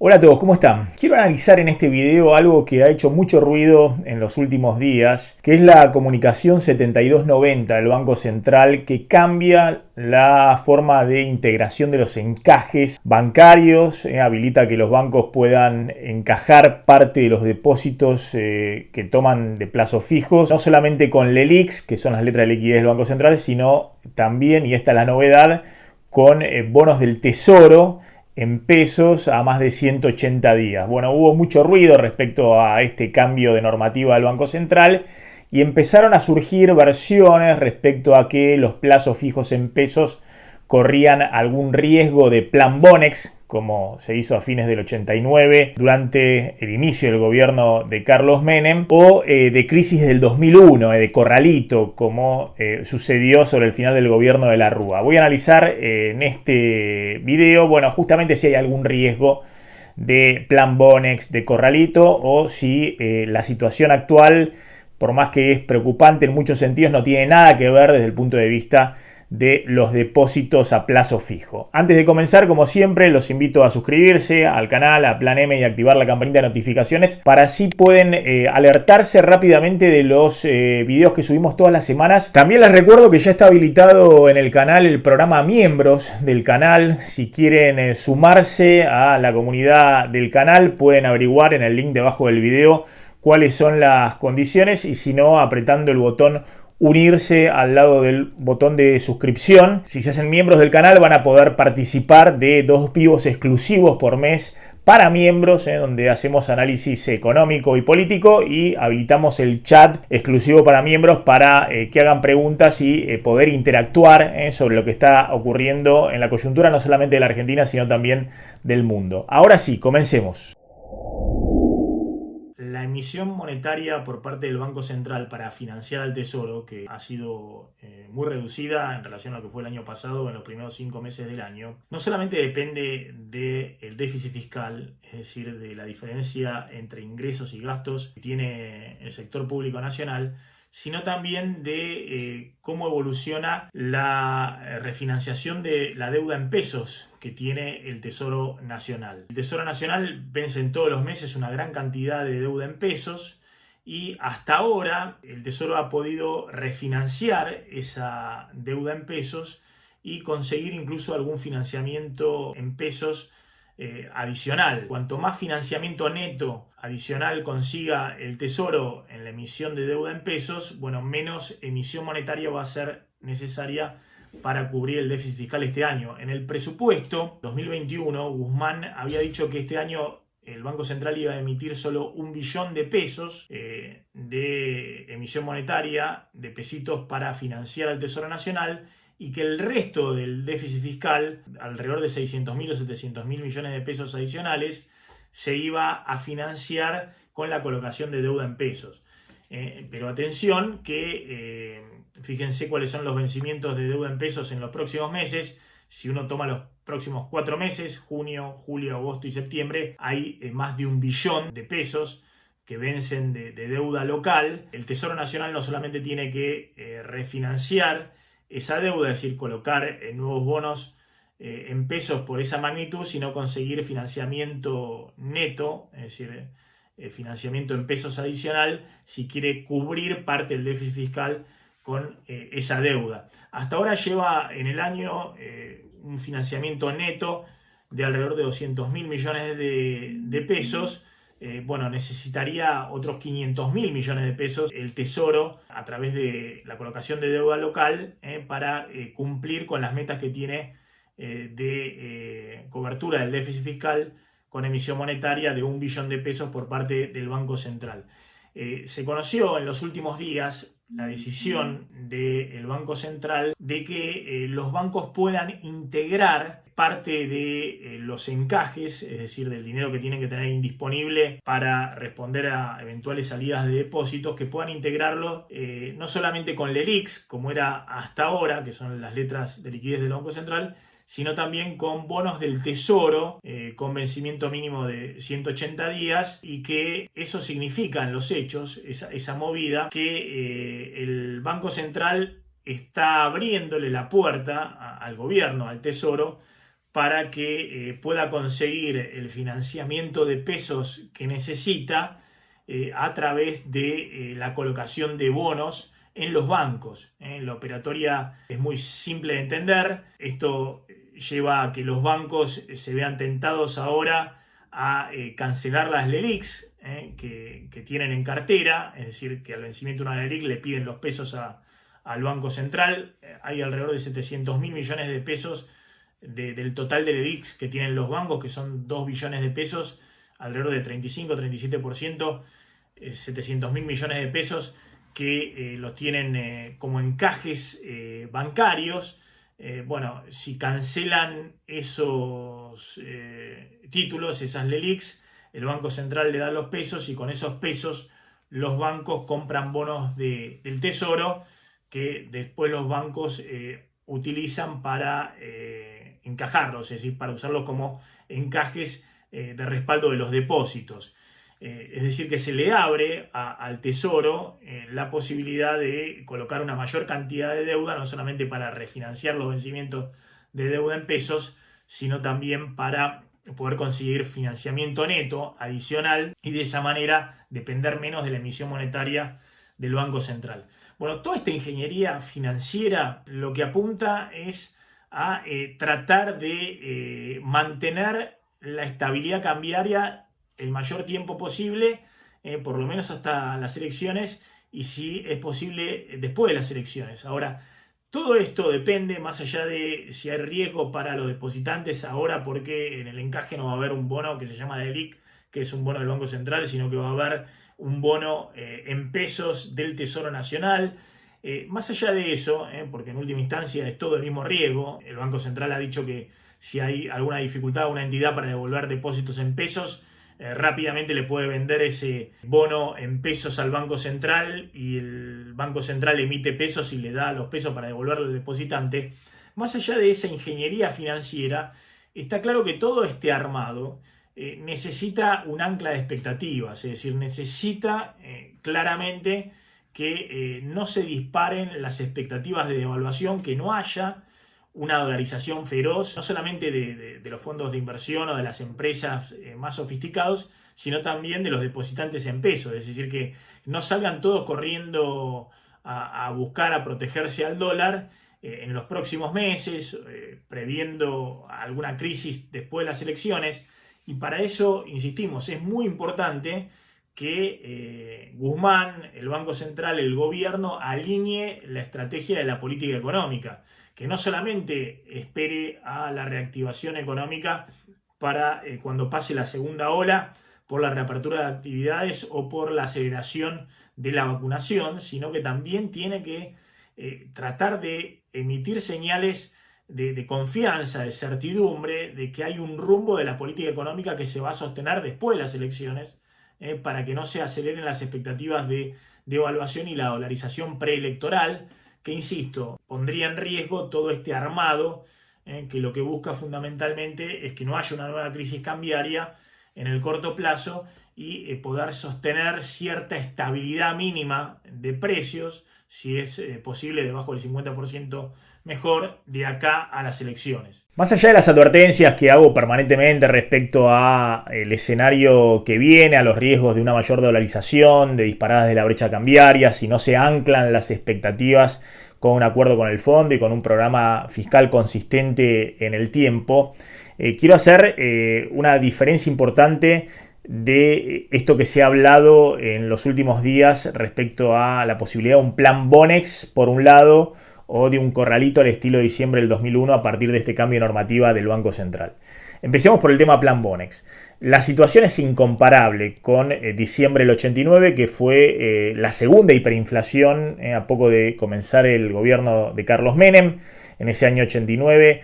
Hola a todos, ¿cómo están? Quiero analizar en este video algo que ha hecho mucho ruido en los últimos días, que es la comunicación 7290 del Banco Central, que cambia la forma de integración de los encajes bancarios, habilita que los bancos puedan encajar parte de los depósitos que toman de plazos fijos, no solamente con LELIQs, que son las letras de liquidez del Banco Central, sino también, y esta es la novedad, con bonos del Tesoro en pesos a más de 180 días. Bueno, hubo mucho ruido respecto a este cambio de normativa del Banco Central y empezaron a surgir versiones respecto a que los plazos fijos en pesos corrían algún riesgo de plan Bonex, como se hizo a fines del 89 durante el inicio del gobierno de Carlos Menem, o de crisis del 2001, de corralito, como sucedió sobre el final del gobierno de la Rúa. Voy a analizar en este video, bueno, justamente si hay algún riesgo de plan Bonex, de corralito, o si la situación actual, por más que es preocupante en muchos sentidos, no tiene nada que ver desde el punto de vista de los depósitos a plazo fijo. Antes de comenzar, como siempre, los invito a suscribirse al canal, a Plan M, y activar la campanita de notificaciones para así pueden alertarse rápidamente de los videos que subimos todas las semanas. También les recuerdo que ya está habilitado en el canal el programa Miembros del canal. Si quieren sumarse a la comunidad del canal, pueden averiguar en el link debajo del video cuáles son las condiciones, y si no, apretando el botón unirse al lado del botón de suscripción. Si se hacen miembros del canal, van a poder participar de 2 vivos exclusivos por mes para miembros, donde hacemos análisis económico y político, y habilitamos el chat exclusivo para miembros para que hagan preguntas y poder interactuar sobre lo que está ocurriendo en la coyuntura, no solamente de la Argentina, sino también del mundo. Ahora sí, comencemos. La emisión monetaria por parte del Banco Central para financiar al Tesoro, que ha sido muy reducida en relación a lo que fue el año pasado en los primeros 5 meses del año, no solamente depende del déficit fiscal, es decir, de la diferencia entre ingresos y gastos que tiene el sector público nacional, sino también de cómo evoluciona la refinanciación de la deuda en pesos que tiene el Tesoro Nacional. El Tesoro Nacional vence en todos los meses una gran cantidad de deuda en pesos, y hasta ahora el Tesoro ha podido refinanciar esa deuda en pesos y conseguir incluso algún financiamiento en pesos adicional. Cuanto más financiamiento neto adicional consiga el Tesoro en la emisión de deuda en pesos, bueno, menos emisión monetaria va a ser necesaria para cubrir el déficit fiscal este año. En el presupuesto 2021, Guzmán había dicho que este año el Banco Central iba a emitir solo 1 billón de pesos de emisión monetaria, de pesitos, para financiar al Tesoro Nacional, y que el resto del déficit fiscal, alrededor de 600.000 o 700.000 millones de pesos adicionales, se iba a financiar con la colocación de deuda en pesos. Pero atención que, fíjense cuáles son los vencimientos de deuda en pesos en los próximos meses. Si uno toma los próximos 4 meses, junio, julio, agosto y septiembre, hay más de 1 billón de pesos que vencen de deuda local. El Tesoro Nacional no solamente tiene que refinanciar esa deuda, es decir, colocar nuevos bonos en pesos por esa magnitud, sino conseguir financiamiento neto, es decir, financiamiento en pesos adicional, si quiere cubrir parte del déficit fiscal con esa deuda. Hasta ahora lleva en el año un financiamiento neto de alrededor de 200.000 millones de pesos. Bueno, necesitaría otros 500.000 millones de pesos el Tesoro a través de la colocación de deuda local para cumplir con las metas que tiene de cobertura del déficit fiscal con emisión monetaria de 1 billón de pesos por parte del Banco Central. Se conoció en los últimos días la decisión del Banco Central de que los bancos puedan integrar parte de los encajes, es decir, del dinero que tienen que tener indisponible para responder a eventuales salidas de depósitos, que puedan integrarlo no solamente con LELIQs, como era hasta ahora, que son las letras de liquidez del Banco Central, sino también con bonos del Tesoro con vencimiento mínimo de 180 días, y que eso significa en los hechos, esa movida, que el Banco Central está abriéndole la puerta al gobierno, al Tesoro, para que pueda conseguir el financiamiento de pesos que necesita a través de la colocación de bonos en los bancos. La operatoria es muy simple de entender. Esto lleva a que los bancos se vean tentados ahora a cancelar las LELIQs que tienen en cartera, es decir, que al vencimiento de una LELIQ le piden los pesos al Banco Central. Hay alrededor de 700.000 millones de pesos del total de LELIQs que tienen los bancos, que son 2 billones de pesos, alrededor de 35-37%, 700.000 millones de pesos que los tienen como encajes bancarios. Bueno, si cancelan esos títulos, esas LELIQs, el Banco Central le da los pesos y con esos pesos los bancos compran bonos del Tesoro que después los bancos utilizan para encajarlos, es decir, para usarlos como encajes de respaldo de los depósitos. Es decir, que se le abre al Tesoro la posibilidad de colocar una mayor cantidad de deuda, no solamente para refinanciar los vencimientos de deuda en pesos, sino también para poder conseguir financiamiento neto adicional y de esa manera depender menos de la emisión monetaria del Banco Central. Bueno, toda esta ingeniería financiera lo que apunta es a tratar de mantener la estabilidad cambiaria el mayor tiempo posible, por lo menos hasta las elecciones, y si es posible después de las elecciones. Ahora, todo esto depende, más allá de si hay riesgo para los depositantes ahora, porque en el encaje no va a haber un bono que se llama la LELIQ, que es un bono del Banco Central, sino que va a haber un bono en pesos del Tesoro Nacional. Más allá de eso, porque en última instancia es todo el mismo riesgo, el Banco Central ha dicho que si hay alguna dificultad a una entidad para devolver depósitos en pesos, rápidamente le puede vender ese bono en pesos al Banco Central y el Banco Central emite pesos y le da los pesos para devolverle al depositante. Más allá de esa ingeniería financiera, está claro que todo este armado necesita un ancla de expectativas, es decir, necesita claramente que no se disparen las expectativas de devaluación, que no haya una dolarización feroz, no solamente de los fondos de inversión o de las empresas más sofisticados, sino también de los depositantes en pesos. Es decir, que no salgan todos corriendo a buscar, a protegerse al dólar en los próximos meses, previendo alguna crisis después de las elecciones. Y para eso, insistimos, es muy importante que Guzmán, el Banco Central, el gobierno, alinee la estrategia de la política económica, que no solamente espere a la reactivación económica para cuando pase la segunda ola por la reapertura de actividades o por la aceleración de la vacunación, sino que también tiene que tratar de emitir señales de confianza, de certidumbre, de que hay un rumbo de la política económica que se va a sostener después de las elecciones, para que no se aceleren las expectativas de devaluación y la dolarización preelectoral, que, insisto, pondría en riesgo todo este armado, que lo que busca fundamentalmente es que no haya una nueva crisis cambiaria en el corto plazo y poder sostener cierta estabilidad mínima de precios, si es posible debajo del 50% mejor, de acá a las elecciones. Más allá de las advertencias que hago permanentemente respecto al escenario que viene, a los riesgos de una mayor dolarización, de disparadas de la brecha cambiaria, si no se anclan las expectativas con un acuerdo con el fondo y con un programa fiscal consistente en el tiempo, quiero hacer una diferencia importante de esto que se ha hablado en los últimos días respecto a la posibilidad de un plan Bonex, por un lado, o de un corralito al estilo de diciembre del 2001 a partir de este cambio de normativa del Banco Central. Empecemos por el tema plan Bonex. La situación es incomparable con diciembre del 89, que fue la segunda hiperinflación a poco de comenzar el gobierno de Carlos Menem. En ese año 89,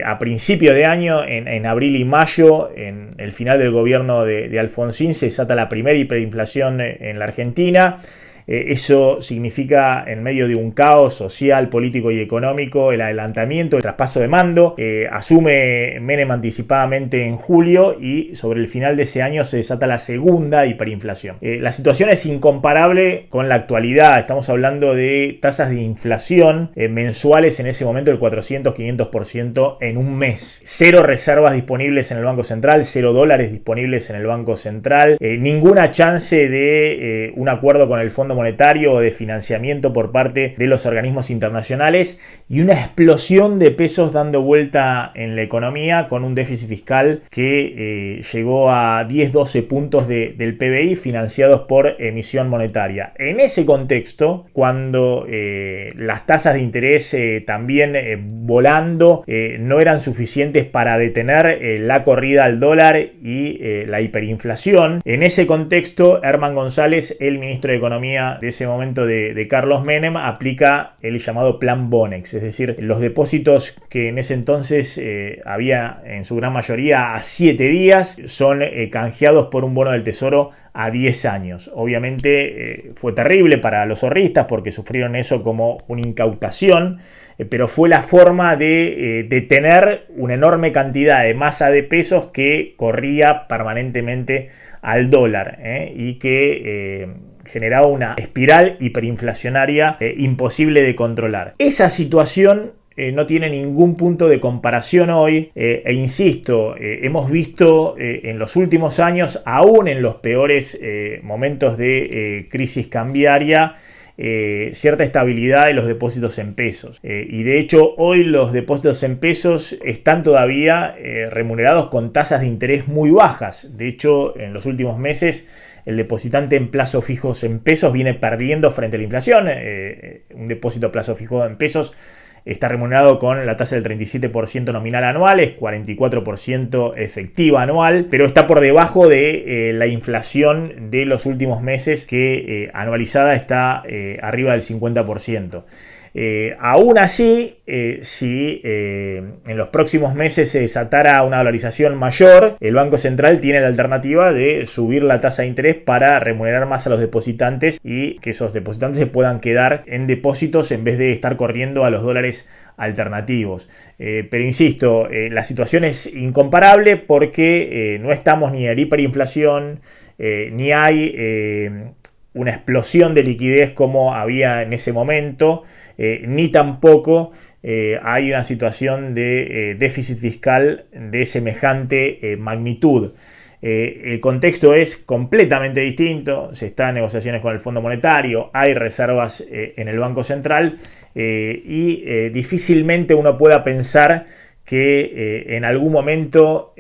a principio de año, en abril y mayo, en el final del gobierno de Alfonsín, se desata la primera hiperinflación en la Argentina. Eso significa, en medio de un caos social, político y económico, el adelantamiento, el traspaso de mando. Asume Menem anticipadamente en julio y sobre el final de ese año se desata la segunda hiperinflación. La situación es incomparable con la actualidad. Estamos hablando de tasas de inflación mensuales en ese momento del 400-500% en un mes. Cero reservas disponibles en el Banco Central, $0 disponibles en el Banco Central, ninguna chance de un acuerdo con el Fondo Monetario o de financiamiento por parte de los organismos internacionales y una explosión de pesos dando vuelta en la economía con un déficit fiscal que llegó a 10-12 puntos del PBI financiados por emisión monetaria. En ese contexto, cuando las tasas de interés también volando no eran suficientes para detener la corrida al dólar y la hiperinflación, en ese contexto Herman González, el ministro de Economía de ese momento de Carlos Menem, aplica el llamado Plan Bonex, es decir, los depósitos que en ese entonces había en su gran mayoría a 7 días son canjeados por un bono del Tesoro a 10 años. Obviamente fue terrible para los ahorristas porque sufrieron eso como una incautación, pero fue la forma de tener una enorme cantidad de masa de pesos que corría permanentemente al dólar y que generaba una espiral hiperinflacionaria imposible de controlar. Esa situación no tiene ningún punto de comparación hoy e insisto, hemos visto en los últimos años, aún en los peores momentos de crisis cambiaria, cierta estabilidad de los depósitos en pesos y de hecho hoy los depósitos en pesos están todavía remunerados con tasas de interés muy bajas. De hecho, en los últimos meses el depositante en plazo fijos en pesos viene perdiendo frente a la inflación. Un depósito a plazo fijo en pesos está remunerado con la tasa del 37% nominal anual, es 44% efectiva anual, pero está por debajo de la inflación de los últimos meses que anualizada está arriba del 50%. Aún así, si en los próximos meses se desatara una dolarización mayor, el Banco Central tiene la alternativa de subir la tasa de interés para remunerar más a los depositantes y que esos depositantes se puedan quedar en depósitos en vez de estar corriendo a los dólares alternativos. Pero insisto, la situación es incomparable porque no estamos ni en hiperinflación, ni hay una explosión de liquidez como había en ese momento, ni tampoco hay una situación de déficit fiscal de semejante magnitud. El contexto es completamente distinto, se está en negociaciones con el Fondo Monetario, hay reservas en el Banco Central y difícilmente uno pueda pensar que en algún momento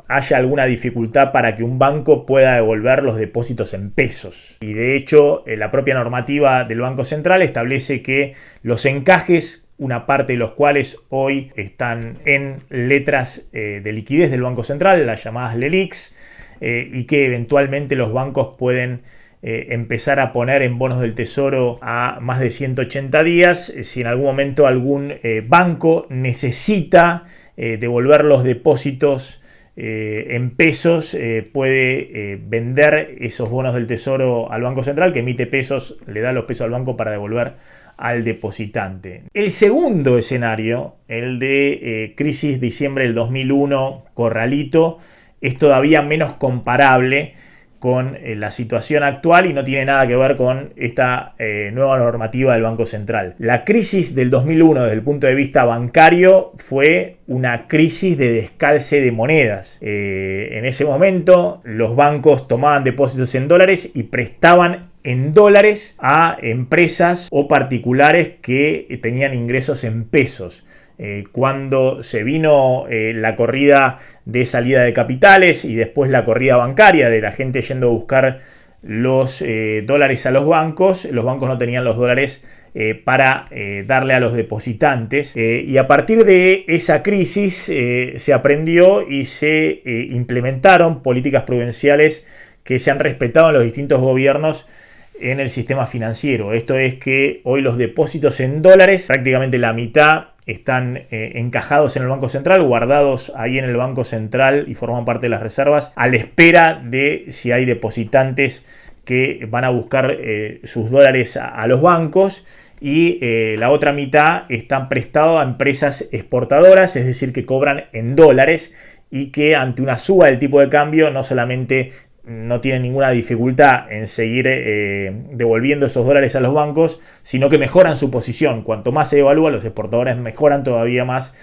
haya alguna dificultad para que un banco pueda devolver los depósitos en pesos. Y de hecho, la propia normativa del Banco Central establece que los encajes, una parte de los cuales hoy están en letras de liquidez del Banco Central, las llamadas LELIQs, y que eventualmente los bancos pueden empezar a poner en bonos del Tesoro a más de 180 días. Si en algún momento algún banco necesita devolver los depósitos en pesos, puede vender esos bonos del Tesoro al Banco Central, que emite pesos, le da los pesos al banco para devolver al depositante. El segundo escenario, el de crisis diciembre del 2001, Corralito, es todavía menos comparable con la situación actual y no tiene nada que ver con esta nueva normativa del Banco Central. La crisis del 2001 desde el punto de vista bancario fue una crisis de descalce de monedas. En ese momento los bancos tomaban depósitos en dólares y prestaban en dólares a empresas o particulares que tenían ingresos en pesos. Cuando se vino la corrida de salida de capitales y después la corrida bancaria de la gente yendo a buscar los dólares a los bancos no tenían los dólares para darle a los depositantes y a partir de esa crisis se aprendió y se implementaron políticas prudenciales que se han respetado en los distintos gobiernos en el sistema financiero. Esto es que hoy los depósitos en dólares, prácticamente la mitad, están encajados en el Banco Central, guardados ahí en el Banco Central y forman parte de las reservas a la espera de si hay depositantes que van a buscar sus dólares a los bancos, y la otra mitad están prestados a empresas exportadoras, es decir, que cobran en dólares y que ante una suba del tipo de cambio no solamente no tienen ninguna dificultad en seguir devolviendo esos dólares a los bancos, sino que mejoran su posición. Cuanto más se devalúa, los exportadores mejoran todavía más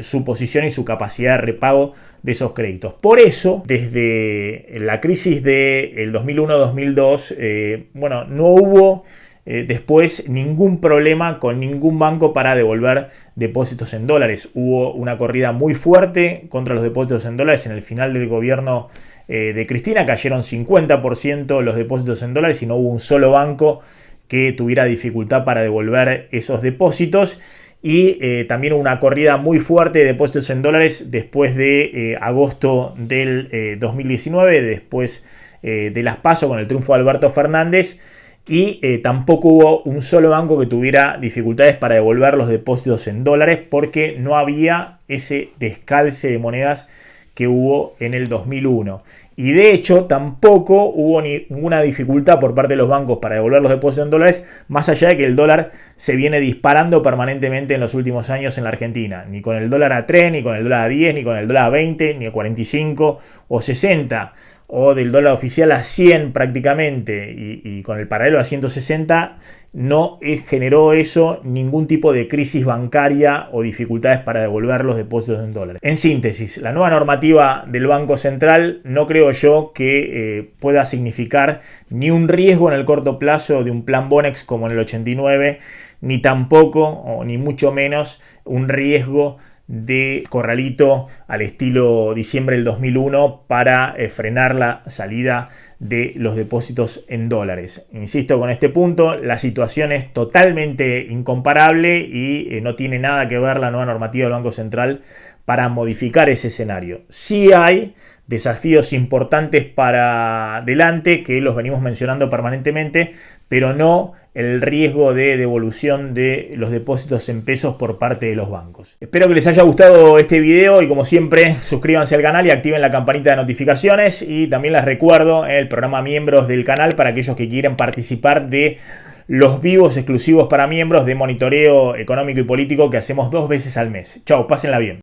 su posición y su capacidad de repago de esos créditos. Por eso, desde la crisis del 2001-2002, no hubo después ningún problema con ningún banco para devolver depósitos en dólares. Hubo una corrida muy fuerte contra los depósitos en dólares en el final del gobierno de Cristina. Cayeron 50% los depósitos en dólares y no hubo un solo banco que tuviera dificultad para devolver esos depósitos. Y también hubo una corrida muy fuerte de depósitos en dólares después de agosto del 2019, después de las PASO, con el triunfo de Alberto Fernández. Y tampoco hubo un solo banco que tuviera dificultades para devolver los depósitos en dólares, porque no había ese descalce de monedas que hubo en el 2001. Y de hecho tampoco hubo ninguna dificultad por parte de los bancos para devolver los depósitos en dólares, más allá de que el dólar se viene disparando permanentemente en los últimos años en la Argentina. Ni con el dólar a 3, ni con el dólar a 10, ni con el dólar a 20, ni a 45 o 60. O del dólar oficial a 100 prácticamente, y con el paralelo a 160, no generó eso ningún tipo de crisis bancaria o dificultades para devolver los depósitos en dólares. En síntesis, la nueva normativa del Banco Central no creo yo que pueda significar ni un riesgo en el corto plazo de un plan Bonex como en el 89, ni tampoco, o ni mucho menos, un riesgo de corralito al estilo diciembre del 2001 para frenar la salida de los depósitos en dólares. Insisto con este punto, la situación es totalmente incomparable y no tiene nada que ver la nueva normativa del Banco Central para modificar ese escenario. Sí hay desafíos importantes para adelante que los venimos mencionando permanentemente, pero no el riesgo de devolución de los depósitos en pesos por parte de los bancos. Espero que les haya gustado este video y, como siempre, suscríbanse al canal y activen la campanita de notificaciones, y también les recuerdo el programa miembros del canal para aquellos que quieren participar de los vivos exclusivos para miembros de monitoreo económico y político que hacemos 2 veces al mes. Chau, pásenla bien.